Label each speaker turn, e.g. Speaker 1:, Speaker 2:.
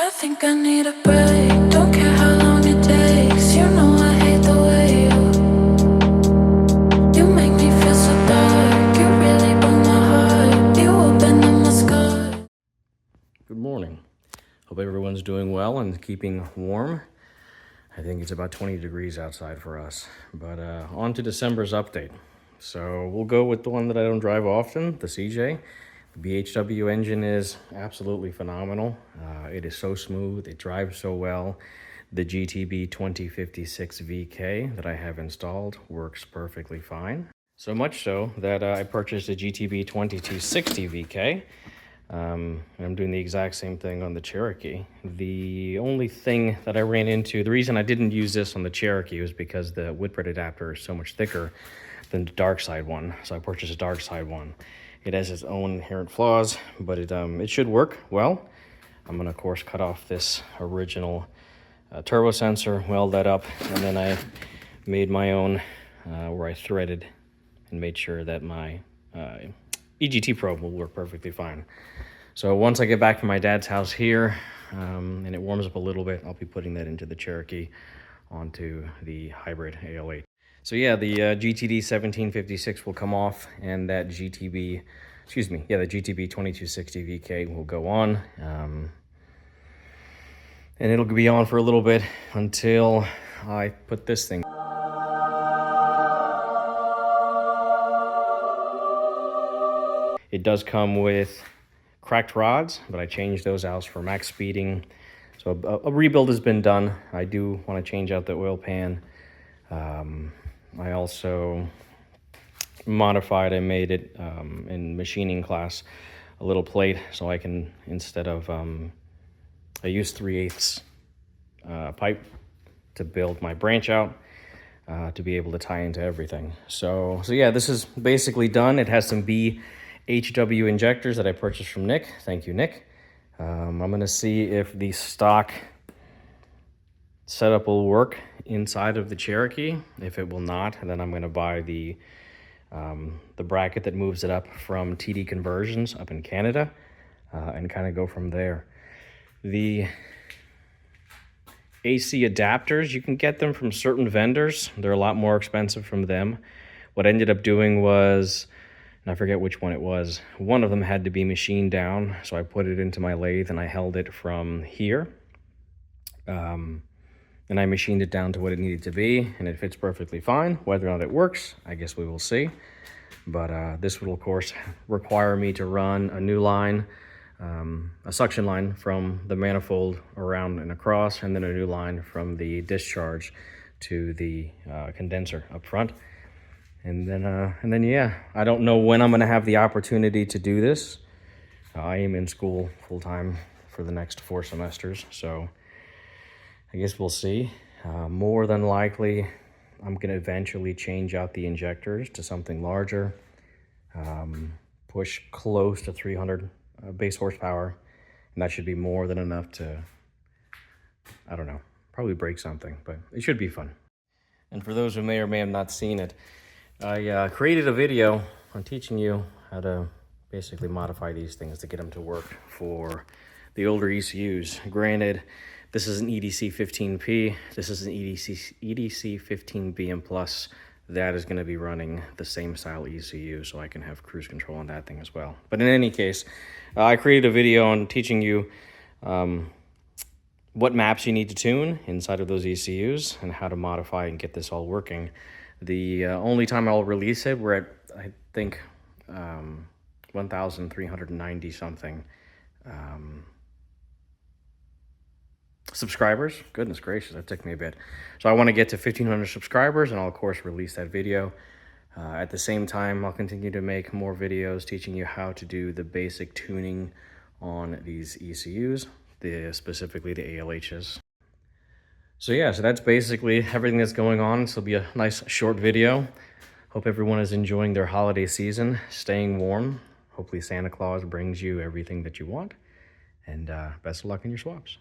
Speaker 1: I think I need a break. Don't care how long it takes. You know I hate the way you make me feel so dark. You really broke my heart. You opened up my scar.
Speaker 2: Good morning. Hope everyone's doing well and keeping warm. I think it's about 20 degrees outside for us. But on to December's update. So we'll go with the one that I don't drive often, the CJ. The BHW engine is absolutely phenomenal. It is so smooth, it drives so well. The GTB 2056 VK that I have installed works perfectly fine. So much so that I purchased a GTB 2260 VK. And I'm doing the exact same thing on the Cherokee. The only thing that I ran into, the reason I didn't use this on the Cherokee was because the Whitbread adapter is so much thicker than the dark side one. So I purchased a dark side one. It has its own inherent flaws, but it should work well. I'm gonna, of course, cut off this original turbo sensor, weld that up, and then I made my own where I threaded and made sure that my EGT probe will work perfectly fine. So once I get back from my dad's house here and it warms up a little bit, I'll be putting that into the Cherokee onto the hybrid AL8. So yeah, the GTD 1756 will come off, and that the GTB 2260 VK will go on. And it'll be on for a little bit until I put this thing. It does come with cracked rods, but I changed those out for max speeding. So a rebuild has been done. I do want to change out the oil pan. I also modified, I made it in machining class, a little plate, so I can, instead of, I use 3/8 pipe to build my branch out to be able to tie into everything. So yeah, this is basically done. It has some BHW injectors that I purchased from Nick. Thank you, Nick. I'm gonna see if the stock setup will work inside of the Cherokee. If it will not, then I'm going to buy the bracket that moves it up from TD Conversions up in Canada and kind of go from there. The AC adapters, you can get them from certain vendors. They're a lot more expensive from them. What I ended up doing was, and I forget which one it was, one of them had to be machined down, so I put it into my lathe and I held it from here. And I machined it down to what it needed to be, and it fits perfectly fine. Whether or not it works, I guess we will see. But this will, of course, require me to run a new line, a suction line from the manifold around and across, and then a new line from the discharge to the condenser up front. And then, yeah, I don't know when I'm gonna have the opportunity to do this. I am in school full-time for the next 4 semesters, so I guess we'll see. More than likely, I'm gonna eventually change out the injectors to something larger, push close to 300 base horsepower, and that should be more than enough to, I don't know, probably break something, but it should be fun. And for those who may or may have not seen it, I created a video on teaching you how to basically modify these things to get them to work for the older ECUs. Granted, this is an EDC 15P, this is an EDC 15B, and plus that is going to be running the same style ECU, so I can have cruise control on that thing as well. But in any case, I created a video on teaching you what maps you need to tune inside of those ECUs and how to modify and get this all working. The only time I'll release it, we're at, I think, 1,390 something subscribers. Goodness gracious, that took me a bit. So I want to get to 1,500 subscribers, and I'll, of course, release that video. At the same time, I'll continue to make more videos teaching you how to do the basic tuning on these ECUs, specifically the ALHs. So yeah, so that's basically everything that's going on. This will be a nice short video. Hope everyone is enjoying their holiday season, staying warm. Hopefully Santa Claus brings you everything that you want. And best of luck in your swaps.